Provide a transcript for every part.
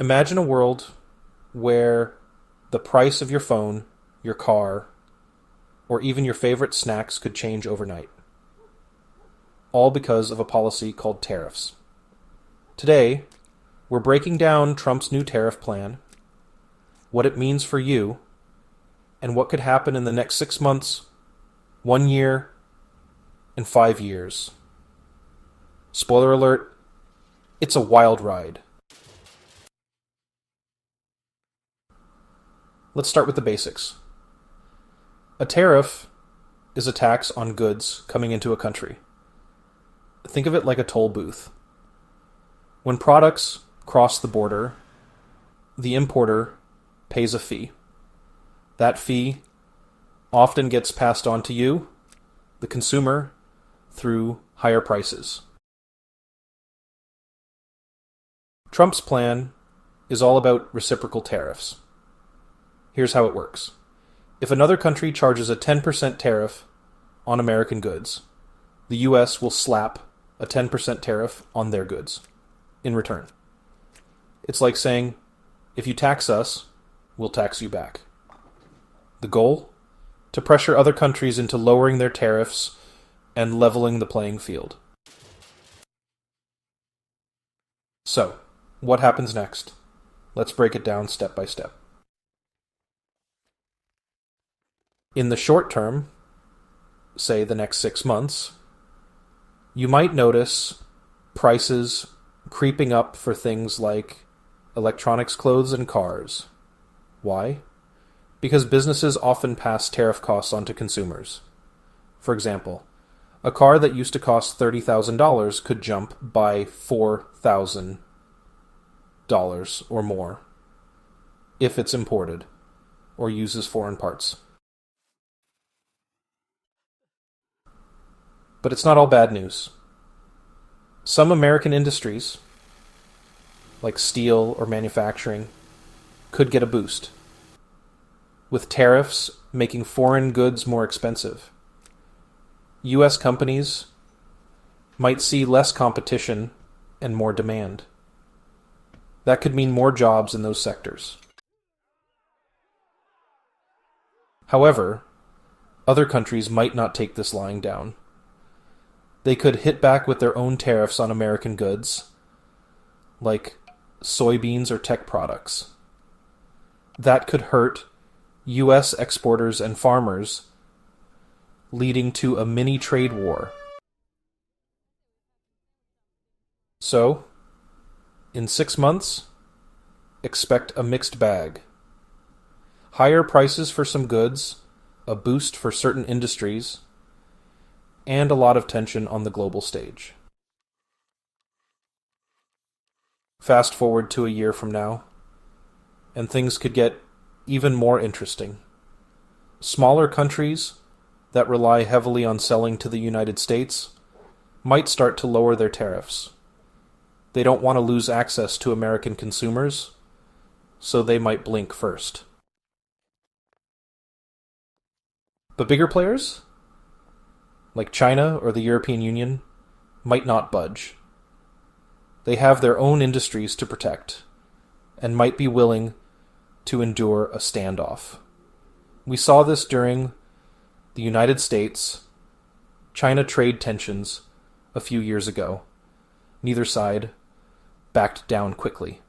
Imagine a world where the price of your phone, your car, or even your favorite snacks could change overnight, all because of a policy called tariffs. Today, we're breaking down Trump's new tariff plan, what it means for you, and what could happen in the next 6 months, 1 year, and 5 years. Spoiler alert, it's a wild ride. Let's start with the basics. A tariff is a tax on goods coming into a country. Think of it like a toll booth. When products cross the border, the importer pays a fee. That fee often gets passed on to you, the consumer, through higher prices. Trump's plan is all about reciprocal tariffs. Here's how it works. If another country charges a 10% tariff on American goods, the US will slap a 10% tariff on their goods in return. It's like saying, if you tax us, we'll tax you back. The goal? To pressure other countries into lowering their tariffs and leveling the playing field. So, what happens next? Let's break it down step by step. In the short term, say the next 6 months, you might notice prices creeping up for things like electronics, clothes, and cars. Why? Because businesses often pass tariff costs on to consumers. For example, a car that used to cost $30,000 could jump by $4,000 or more if it's imported or uses foreign parts. But it's not all bad news. Some American industries, like steel or manufacturing, could get a boost, with tariffs making foreign goods more expensive. U.S. companies might see less competition and more demand. That could mean more jobs in those sectors. However, other countries might not take this lying down. They could hit back with their own tariffs on American goods, like soybeans or tech products. That could hurt U.S. exporters and farmers, leading to a mini trade war. So, in 6 months, expect a mixed bag. Higher prices for some goods, a boost for certain industries, and a lot of tension on the global stage. Fast forward to a year from now, and things could get even more interesting. Smaller countries that rely heavily on selling to the United States might start to lower their tariffs. They don't want to lose access to American consumers, so they might blink first. But bigger players, like China or the European Union, might not budge. They have their own industries to protect, and might be willing to endure a standoff. We saw this during the United States-China trade tensions a few years ago. Neither side backed down quickly.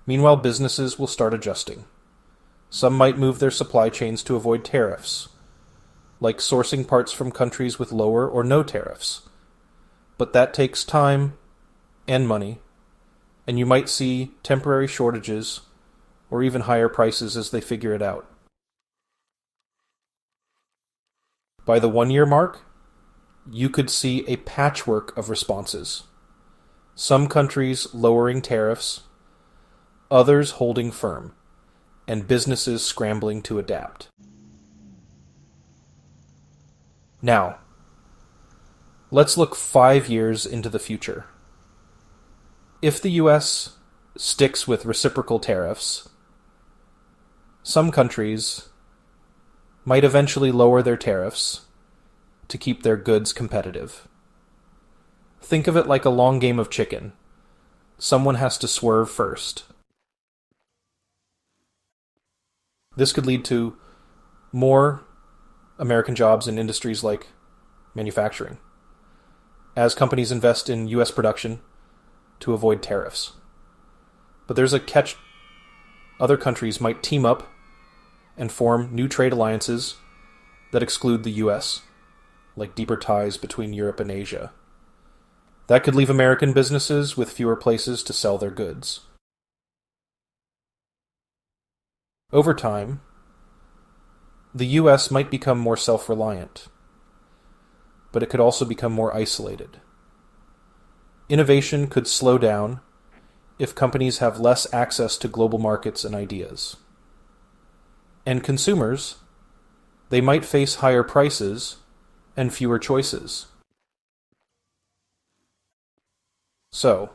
Meanwhile, businesses will start adjusting. Some might move their supply chains to avoid tariffs, like sourcing parts from countries with lower or no tariffs. But that takes time and money, and you might see temporary shortages or even higher prices as they figure it out. By the 1 year mark, you could see a patchwork of responses. Some countries lowering tariffs, others holding firm, and businesses scrambling to adapt. Now, let's look 5 years into the future. If the US sticks with reciprocal tariffs, some countries might eventually lower their tariffs to keep their goods competitive. Think of it like a long game of chicken. someone has to swerve first. This could lead to more American jobs in industries like manufacturing, as companies invest in U.S. production to avoid tariffs. But there's a catch. Other countries might team up and form new trade alliances that exclude the U.S., like deeper ties between Europe and Asia. That could leave American businesses with fewer places to sell their goods. Over time, the U.S. might become more self-reliant, but it could also become more isolated. Innovation could slow down if companies have less access to global markets and ideas. And consumers, they might face higher prices and fewer choices. So,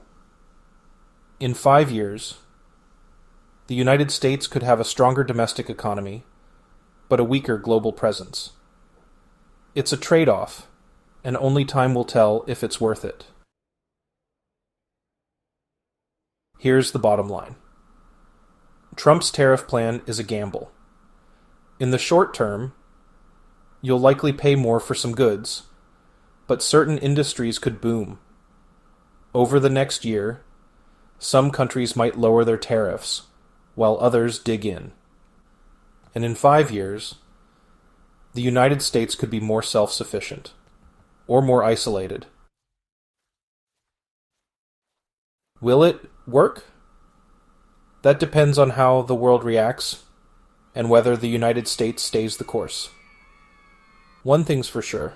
in 5 years, the United States could have a stronger domestic economy, but a weaker global presence. It's a trade-off, and only time will tell if it's worth it. Here's the bottom line. Trump's tariff plan is a gamble. In the short term, you'll likely pay more for some goods, but certain industries could boom. Over the next year, some countries might lower their tariffs, while others dig in. And in 5 years, the United States could be more self-sufficient, or more isolated. Will it work? That depends on how the world reacts and whether the United States stays the course. One thing's for sure,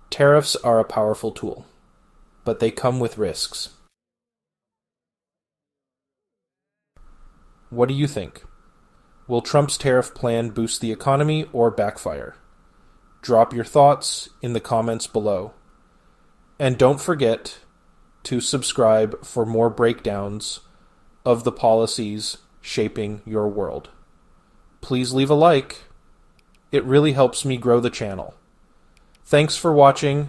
tariffs are a powerful tool, but they come with risks. What do you think? Will Trump's tariff plan boost the economy or backfire? Drop your thoughts in the comments below. And don't forget to subscribe for more breakdowns of the policies shaping your world. Please leave a like. It really helps me grow the channel. Thanks for watching.